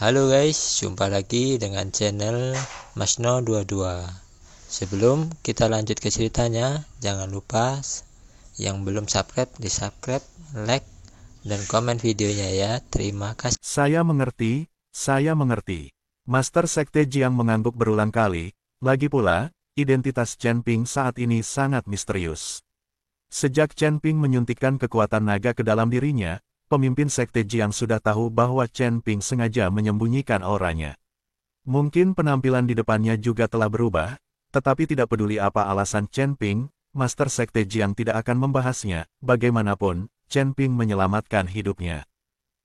Halo guys, jumpa lagi dengan channel Masno22. Sebelum kita lanjut ke ceritanya, jangan lupa yang belum subscribe di subscribe, like, dan komen videonya ya. Terima kasih. Saya mengerti. Master Sekte Jiang mengangguk berulang kali. Lagi pula, identitas Chen Ping saat ini sangat misterius. Sejak Chen Ping menyuntikkan kekuatan naga ke dalam dirinya, pemimpin Sekte Jiang sudah tahu bahwa Chen Ping sengaja menyembunyikan auranya. Mungkin penampilan di depannya juga telah berubah, tetapi tidak peduli apa alasan Chen Ping, Master Sekte Jiang tidak akan membahasnya. Bagaimanapun, Chen Ping menyelamatkan hidupnya.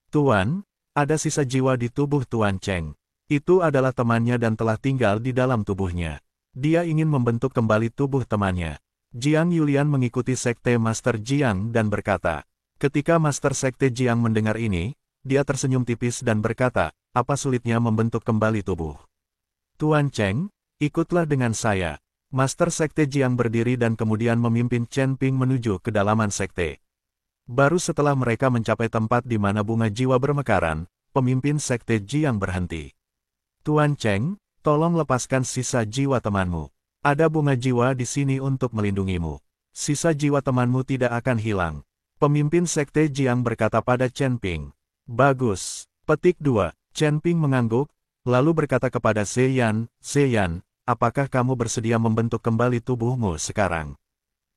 Tuan, ada sisa jiwa di tubuh Tuan Cheng. Itu adalah temannya dan telah tinggal di dalam tubuhnya. Dia ingin membentuk kembali tubuh temannya. Jiang Yulian mengikuti Sekte Master Jiang dan berkata. Ketika Master Sekte Jiang mendengar ini, dia tersenyum tipis dan berkata, apa sulitnya membentuk kembali tubuh? Tuan Cheng, ikutlah dengan saya. Master Sekte Jiang berdiri dan kemudian memimpin Chen Ping menuju kedalaman sekte. Baru setelah mereka mencapai tempat di mana bunga jiwa bermekaran, pemimpin Sekte Jiang berhenti. Tuan Cheng, tolong lepaskan sisa jiwa temanmu. Ada bunga jiwa di sini untuk melindungimu. Sisa jiwa temanmu tidak akan hilang. Pemimpin Sekte Jiang berkata pada Chen Ping. Bagus. Petik 2. Chen Ping mengangguk, lalu berkata kepada Zeyan, apakah kamu bersedia membentuk kembali tubuhmu sekarang?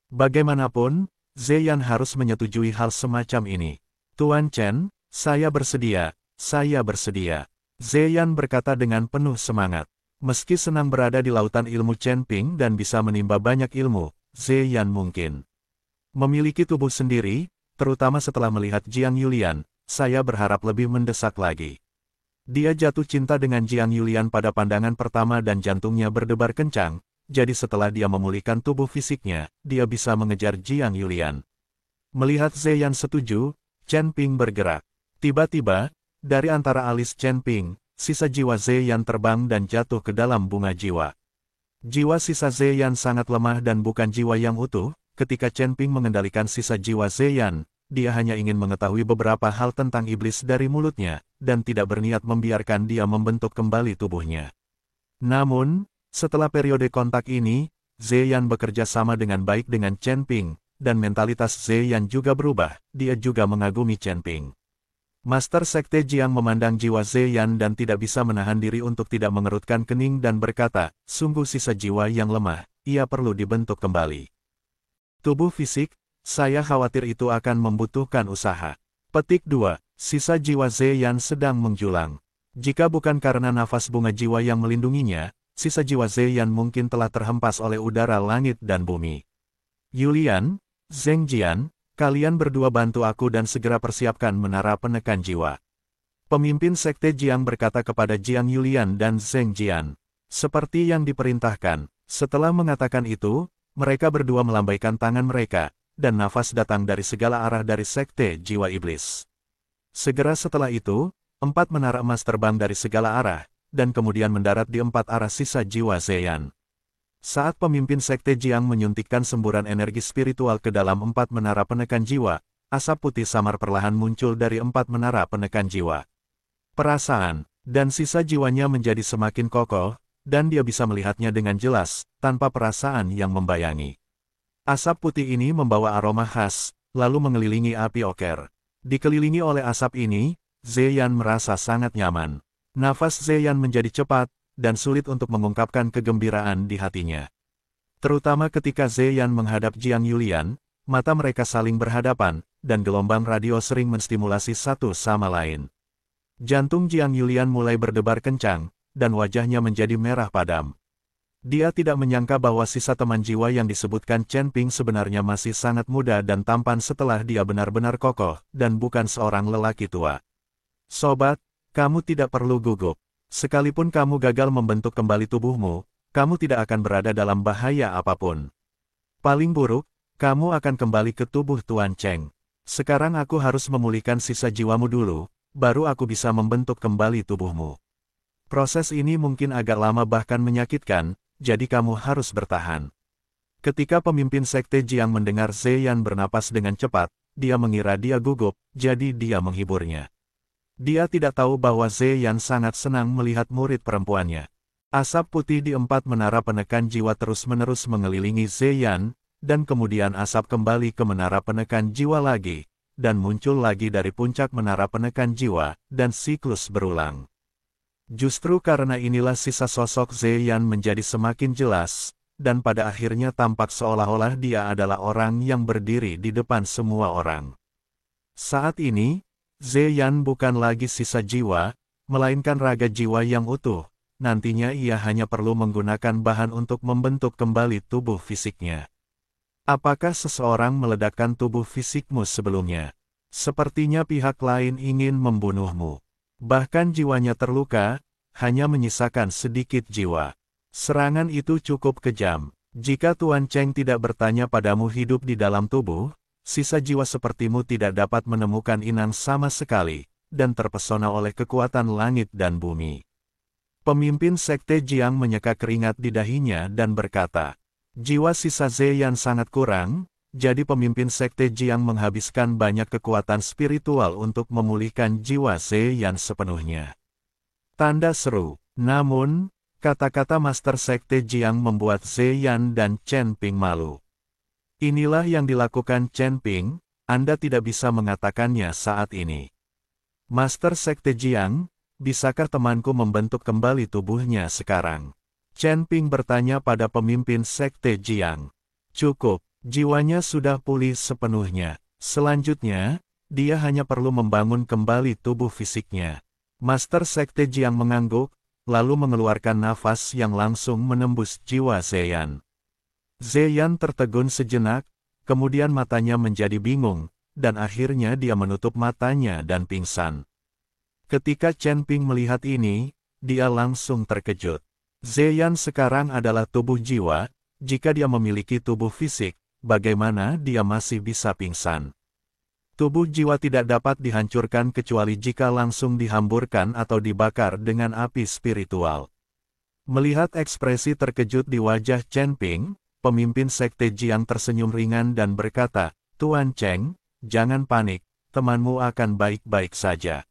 Bagaimanapun, Zeyan harus menyetujui hal semacam ini. Tuan Chen, saya bersedia. Zeyan berkata dengan penuh semangat. Meski senang berada di lautan ilmu Chen Ping dan bisa menimba banyak ilmu, Zeyan mungkin memiliki tubuh sendiri, terutama setelah melihat Jiang Yulian, saya berharap lebih mendesak lagi. Dia jatuh cinta dengan Jiang Yulian pada pandangan pertama dan jantungnya berdebar kencang, jadi setelah dia memulihkan tubuh fisiknya, dia bisa mengejar Jiang Yulian. Melihat Zeyan setuju, Chen Ping bergerak. Tiba-tiba, dari antara alis Chen Ping, sisa jiwa Zeyan terbang dan jatuh ke dalam bunga jiwa. Jiwa sisa Zeyan sangat lemah dan bukan jiwa yang utuh. Ketika Chen Ping mengendalikan sisa jiwa Zeyan, dia hanya ingin mengetahui beberapa hal tentang iblis dari mulutnya, dan tidak berniat membiarkan dia membentuk kembali tubuhnya. Namun, setelah periode kontak ini, Zeyan bekerja sama dengan baik dengan Chen Ping, dan mentalitas Zeyan juga berubah, dia juga mengagumi Chen Ping. Master Sekte Jiang memandang jiwa Zeyan dan tidak bisa menahan diri untuk tidak mengerutkan kening dan berkata, sungguh sisa jiwa yang lemah, ia perlu dibentuk kembali. Tubuh fisik, saya khawatir itu akan membutuhkan usaha. Petik 2. Sisa jiwa Zeyan sedang menjulang. Jika bukan karena nafas bunga jiwa yang melindunginya, sisa jiwa Zeyan mungkin telah terhempas oleh udara langit dan bumi. Yulian, Zheng Jian, kalian berdua bantu aku dan segera persiapkan menara penekan jiwa. Pemimpin Sekte Jiang berkata kepada Jiang Yulian dan Zheng Jian. Seperti yang diperintahkan, setelah mengatakan itu, mereka berdua melambaikan tangan mereka, dan nafas datang dari segala arah dari Sekte Jiwa Iblis. Segera setelah itu, 4 menara emas terbang dari segala arah, dan kemudian mendarat di 4 arah sisa jiwa Zeyan. Saat pemimpin Sekte Jiang menyuntikkan semburan energi spiritual ke dalam 4 menara penekan jiwa, asap putih samar perlahan muncul dari 4 menara penekan jiwa. Perasaan dan sisa jiwanya menjadi semakin kokoh, dan dia bisa melihatnya dengan jelas, tanpa perasaan yang membayangi. Asap putih ini membawa aroma khas, lalu mengelilingi api oker. Dikelilingi oleh asap ini, Zeyan merasa sangat nyaman. Nafas Zeyan menjadi cepat, dan sulit untuk mengungkapkan kegembiraan di hatinya. Terutama ketika Zeyan menghadap Jiang Yulian, mata mereka saling berhadapan, dan gelombang radio sering menstimulasi satu sama lain. Jantung Jiang Yulian mulai berdebar kencang, dan wajahnya menjadi merah padam. Dia tidak menyangka bahwa sisa teman jiwa yang disebutkan Chen Ping sebenarnya masih sangat muda dan tampan setelah dia benar-benar kokoh, dan bukan seorang lelaki tua. Sobat, kamu tidak perlu gugup. Sekalipun kamu gagal membentuk kembali tubuhmu, kamu tidak akan berada dalam bahaya apapun. Paling buruk, kamu akan kembali ke tubuh Tuan Cheng. Sekarang aku harus memulihkan sisa jiwamu dulu, baru aku bisa membentuk kembali tubuhmu. Proses ini mungkin agak lama bahkan menyakitkan, jadi kamu harus bertahan. Ketika pemimpin Sekte Jiang mendengar Zeyan bernapas dengan cepat, dia mengira dia gugup, jadi dia menghiburnya. Dia tidak tahu bahwa Zeyan sangat senang melihat murid perempuannya. Asap putih di 4 menara penekan jiwa terus-menerus mengelilingi Zeyan, dan kemudian asap kembali ke menara penekan jiwa lagi, dan muncul lagi dari puncak menara penekan jiwa, dan siklus berulang. Justru karena inilah sisa sosok Zeyan menjadi semakin jelas, dan pada akhirnya tampak seolah-olah dia adalah orang yang berdiri di depan semua orang. Saat ini, Zeyan bukan lagi sisa jiwa, melainkan raga jiwa yang utuh. Nantinya ia hanya perlu menggunakan bahan untuk membentuk kembali tubuh fisiknya. Apakah seseorang meledakkan tubuh fisikmu sebelumnya? Sepertinya pihak lain ingin membunuhmu. Bahkan jiwanya terluka, hanya menyisakan sedikit jiwa. Serangan itu cukup kejam. Jika Tuan Cheng tidak bertanya padamu hidup di dalam tubuh, sisa jiwa sepertimu tidak dapat menemukan inang sama sekali, dan terpesona oleh kekuatan langit dan bumi. Pemimpin Sekte Jiang menyeka keringat di dahinya dan berkata, jiwa sisa Zeyan sangat kurang, jadi pemimpin Sekte Jiang menghabiskan banyak kekuatan spiritual untuk memulihkan jiwa Zeyan sepenuhnya. Tanda seru. Namun, kata-kata Master Sekte Jiang membuat Zeyan dan Chen Ping malu. Inilah yang dilakukan Chen Ping, Anda tidak bisa mengatakannya saat ini. Master Sekte Jiang, bisakah temanku membentuk kembali tubuhnya sekarang? Chen Ping bertanya pada pemimpin Sekte Jiang. Cukup, jiwanya sudah pulih sepenuhnya. Selanjutnya, dia hanya perlu membangun kembali tubuh fisiknya. Master Sekte Jiang mengangguk, lalu mengeluarkan nafas yang langsung menembus jiwa Zeyan. Zeyan tertegun sejenak, kemudian matanya menjadi bingung, dan akhirnya dia menutup matanya dan pingsan. Ketika Chen Ping melihat ini, dia langsung terkejut. Zeyan sekarang adalah tubuh jiwa, jika dia memiliki tubuh fisik, bagaimana dia masih bisa pingsan? Tubuh jiwa tidak dapat dihancurkan kecuali jika langsung dihamburkan atau dibakar dengan api spiritual. Melihat ekspresi terkejut di wajah Chen Ping, pemimpin Sekte Jiang tersenyum ringan dan berkata, Tuan Cheng, jangan panik, temanmu akan baik-baik saja.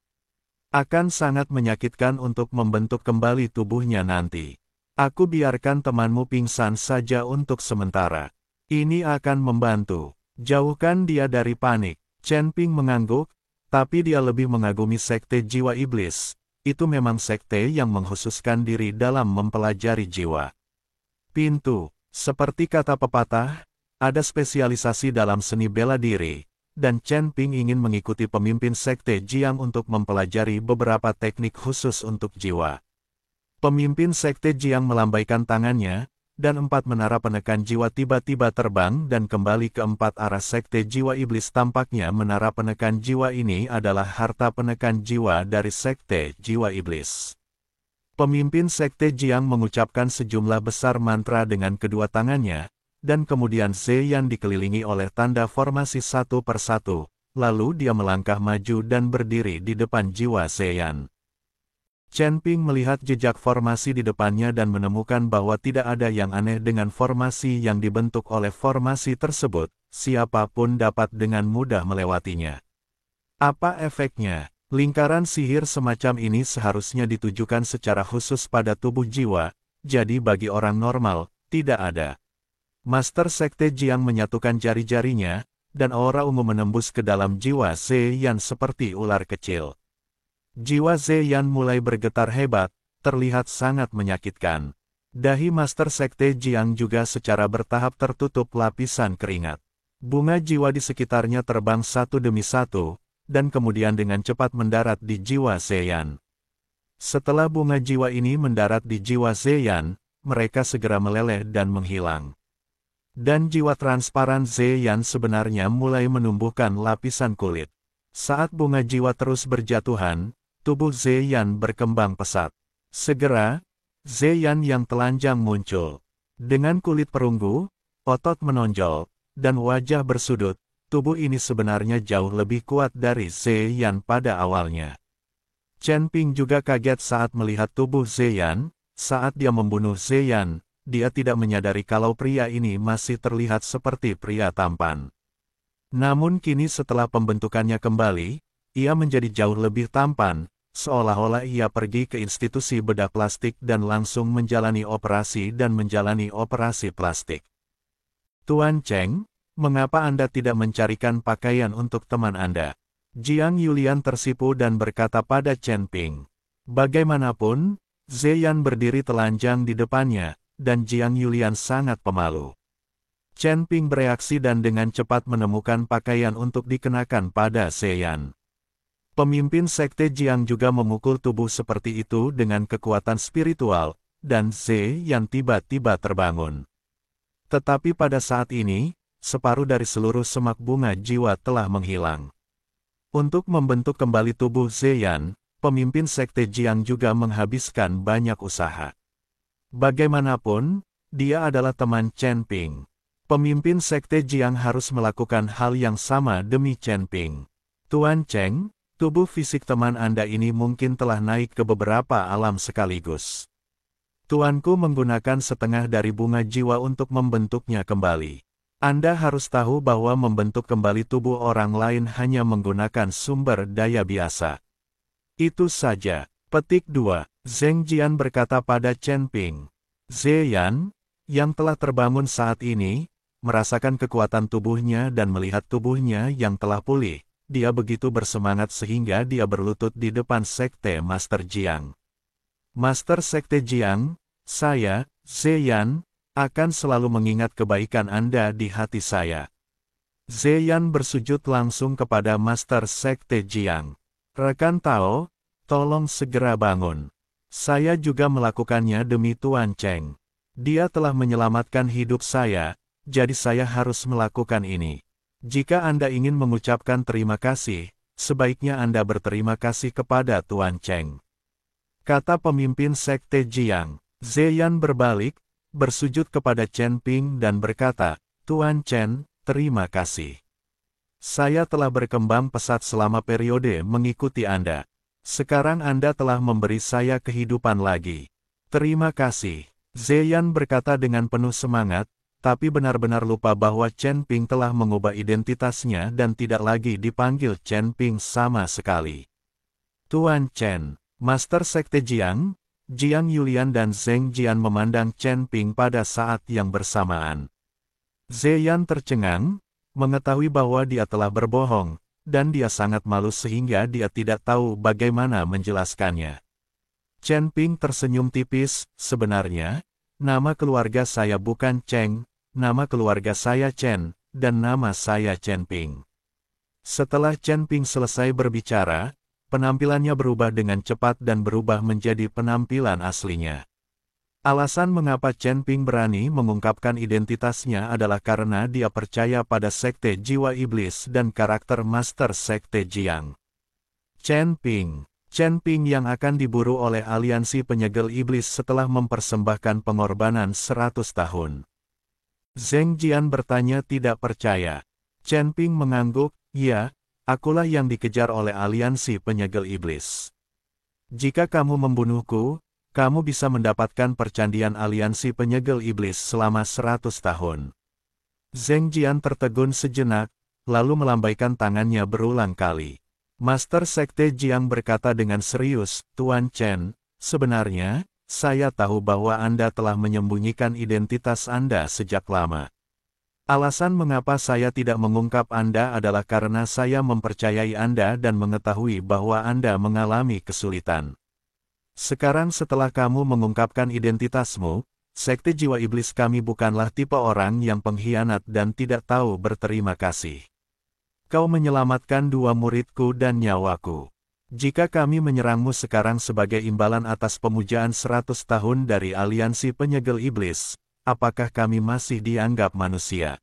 Akan sangat menyakitkan untuk membentuk kembali tubuhnya nanti. Aku biarkan temanmu pingsan saja untuk sementara. Ini akan membantu. Jauhkan dia dari panik. Chen Ping mengangguk, tapi dia lebih mengagumi Sekte Jiwa Iblis. Itu memang sekte yang mengkhususkan diri dalam mempelajari jiwa. Pintu, seperti kata pepatah, ada spesialisasi dalam seni bela diri. Dan Chen Ping ingin mengikuti pemimpin Sekte Jiang untuk mempelajari beberapa teknik khusus untuk jiwa. Pemimpin Sekte Jiang melambaikan tangannya, dan 4 menara penekan jiwa tiba-tiba terbang dan kembali ke 4 arah Sekte Jiwa Iblis. Tampaknya menara penekan jiwa ini adalah harta penekan jiwa dari Sekte Jiwa Iblis. Pemimpin Sekte Jiang mengucapkan sejumlah besar mantra dengan kedua tangannya, dan kemudian Zeyan dikelilingi oleh tanda formasi satu persatu, lalu dia melangkah maju dan berdiri di depan jiwa Zeyan. Chen Ping melihat jejak formasi di depannya dan menemukan bahwa tidak ada yang aneh dengan formasi yang dibentuk oleh formasi tersebut, siapapun dapat dengan mudah melewatinya. Apa efeknya? Lingkaran sihir semacam ini seharusnya ditujukan secara khusus pada tubuh jiwa, jadi bagi orang normal, tidak ada. Master Sekte Jiang menyatukan jari-jarinya, dan aura ungu menembus ke dalam jiwa Zeyan seperti ular kecil. Jiwa Zeyan mulai bergetar hebat, terlihat sangat menyakitkan. Dahi Master Sekte Jiang juga secara bertahap tertutup lapisan keringat. Bunga jiwa di sekitarnya terbang satu demi satu, dan kemudian dengan cepat mendarat di jiwa Zeyan. Setelah bunga jiwa ini mendarat di jiwa Zeyan, mereka segera meleleh dan menghilang. Dan jiwa transparan Zeyan sebenarnya mulai menumbuhkan lapisan kulit. Saat bunga jiwa terus berjatuhan, tubuh Zeyan berkembang pesat. Segera, Zeyan yang telanjang muncul. Dengan kulit perunggu, otot menonjol, dan wajah bersudut, tubuh ini sebenarnya jauh lebih kuat dari Zeyan pada awalnya. Chen Ping juga kaget saat melihat tubuh Zeyan. Saat dia membunuh Zeyan, dia tidak menyadari kalau pria ini masih terlihat seperti pria tampan. Namun kini setelah pembentukannya kembali, ia menjadi jauh lebih tampan, seolah-olah ia pergi ke institusi bedah plastik dan langsung menjalani operasi plastik. Tuan Cheng, mengapa Anda tidak mencarikan pakaian untuk teman Anda? Jiang Yulian tersipu dan berkata pada Chen Ping. Bagaimanapun, Zeyan berdiri telanjang di depannya, dan Jiang Yulian sangat pemalu. Chen Ping bereaksi dan dengan cepat menemukan pakaian untuk dikenakan pada Zeyan. Pemimpin sekte Jiang juga memukul tubuh seperti itu dengan kekuatan spiritual, dan Zeyan tiba-tiba terbangun. Tetapi pada saat ini, separuh dari seluruh semak bunga jiwa telah menghilang. Untuk membentuk kembali tubuh Zeyan, pemimpin sekte Jiang juga menghabiskan banyak usaha. Bagaimanapun, dia adalah teman Chen Ping. Pemimpin sekte Jiang harus melakukan hal yang sama demi Chen Ping. Tuan Cheng, tubuh fisik teman Anda ini mungkin telah naik ke beberapa alam sekaligus. Tuanku menggunakan setengah dari bunga jiwa untuk membentuknya kembali. Anda harus tahu bahwa membentuk kembali tubuh orang lain hanya menggunakan sumber daya biasa. Itu saja. Petik 2. Zheng Jian berkata pada Chen Ping. Zeyan, yang telah terbangun saat ini, merasakan kekuatan tubuhnya dan melihat tubuhnya yang telah pulih. Dia begitu bersemangat sehingga dia berlutut di depan sekte Master Jiang. Master Sekte Jiang, saya, Zeyan, akan selalu mengingat kebaikan Anda di hati saya. Zeyan bersujud langsung kepada Master Sekte Jiang. Rekan Tao, tolong segera bangun. Saya juga melakukannya demi Tuan Cheng. Dia telah menyelamatkan hidup saya, jadi saya harus melakukan ini. Jika Anda ingin mengucapkan terima kasih, sebaiknya Anda berterima kasih kepada Tuan Cheng. Kata pemimpin sekte Jiang. Zeyan berbalik, bersujud kepada Chen Ping dan berkata, Tuan Chen, terima kasih. Saya telah berkembang pesat selama periode mengikuti Anda. Sekarang Anda telah memberi saya kehidupan lagi. Terima kasih. Zeyan berkata dengan penuh semangat, tapi benar-benar lupa bahwa Chen Ping telah mengubah identitasnya dan tidak lagi dipanggil Chen Ping sama sekali. Tuan Chen. Master Sekte Jiang, Jiang Yulian dan Zheng Jian memandang Chen Ping pada saat yang bersamaan. Zeyan tercengang, mengetahui bahwa dia telah berbohong, dan dia sangat malu sehingga dia tidak tahu bagaimana menjelaskannya. Chen Ping tersenyum tipis, sebenarnya, nama keluarga saya bukan Cheng, nama keluarga saya Chen, dan nama saya Chen Ping. Setelah Chen Ping selesai berbicara, penampilannya berubah dengan cepat dan berubah menjadi penampilan aslinya. Alasan mengapa Chen Ping berani mengungkapkan identitasnya adalah karena dia percaya pada sekte jiwa iblis dan karakter Master Sekte Jiang. Chen Ping yang akan diburu oleh aliansi penyegel iblis setelah mempersembahkan pengorbanan 100 tahun. Zheng Jian bertanya tidak percaya. Chen Ping mengangguk, ya, akulah yang dikejar oleh aliansi penyegel iblis. Jika kamu membunuhku, kamu bisa mendapatkan percandian aliansi penyegel iblis selama 100 tahun. Zheng Jian tertegun sejenak, lalu melambaikan tangannya berulang kali. Master Sekte Jiang berkata dengan serius, Tuan Chen, sebenarnya, saya tahu bahwa Anda telah menyembunyikan identitas Anda sejak lama. Alasan mengapa saya tidak mengungkap Anda adalah karena saya mempercayai Anda dan mengetahui bahwa Anda mengalami kesulitan. Sekarang setelah kamu mengungkapkan identitasmu, sekte jiwa iblis kami bukanlah tipe orang yang pengkhianat dan tidak tahu berterima kasih. Kau menyelamatkan 2 muridku dan nyawaku. Jika kami menyerangmu sekarang sebagai imbalan atas pemujaan 100 tahun dari aliansi penyegel iblis, apakah kami masih dianggap manusia?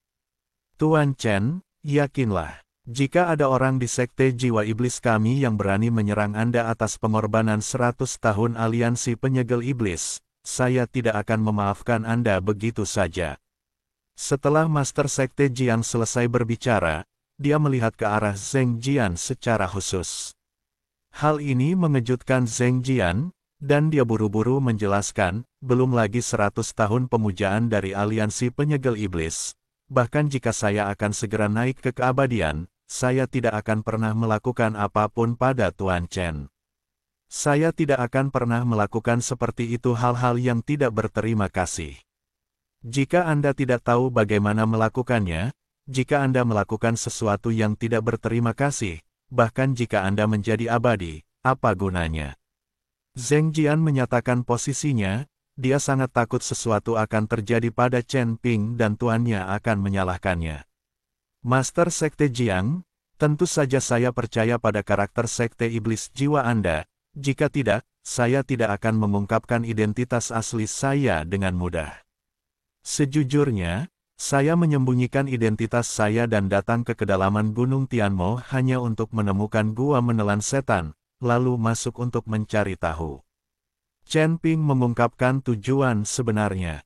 Tuan Chen, yakinlah, jika ada orang di sekte jiwa iblis kami yang berani menyerang Anda atas pengorbanan 100 tahun aliansi penyegel iblis, saya tidak akan memaafkan Anda begitu saja. Setelah Master Sekte Jiang selesai berbicara, dia melihat ke arah Zheng Jian secara khusus. Hal ini mengejutkan Zheng Jian, dan dia buru-buru menjelaskan, belum lagi 100 tahun pemujaan dari aliansi penyegel iblis. Bahkan jika saya akan segera naik ke keabadian, saya tidak akan pernah melakukan apapun pada Tuan Chen. Saya tidak akan pernah melakukan seperti itu hal-hal yang tidak berterima kasih. Jika Anda tidak tahu bagaimana melakukannya, jika Anda melakukan sesuatu yang tidak berterima kasih, bahkan jika Anda menjadi abadi, apa gunanya? Zheng Jian menyatakan posisinya, dia sangat takut sesuatu akan terjadi pada Chen Ping dan tuannya akan menyalahkannya. Master Sekte Jiang, tentu saja saya percaya pada karakter Sekte Iblis Jiwa Anda, jika tidak, saya tidak akan mengungkapkan identitas asli saya dengan mudah. Sejujurnya, saya menyembunyikan identitas saya dan datang ke kedalaman Gunung Tianmo hanya untuk menemukan gua menelan setan, lalu masuk untuk mencari tahu. Chen Ping mengungkapkan tujuan sebenarnya.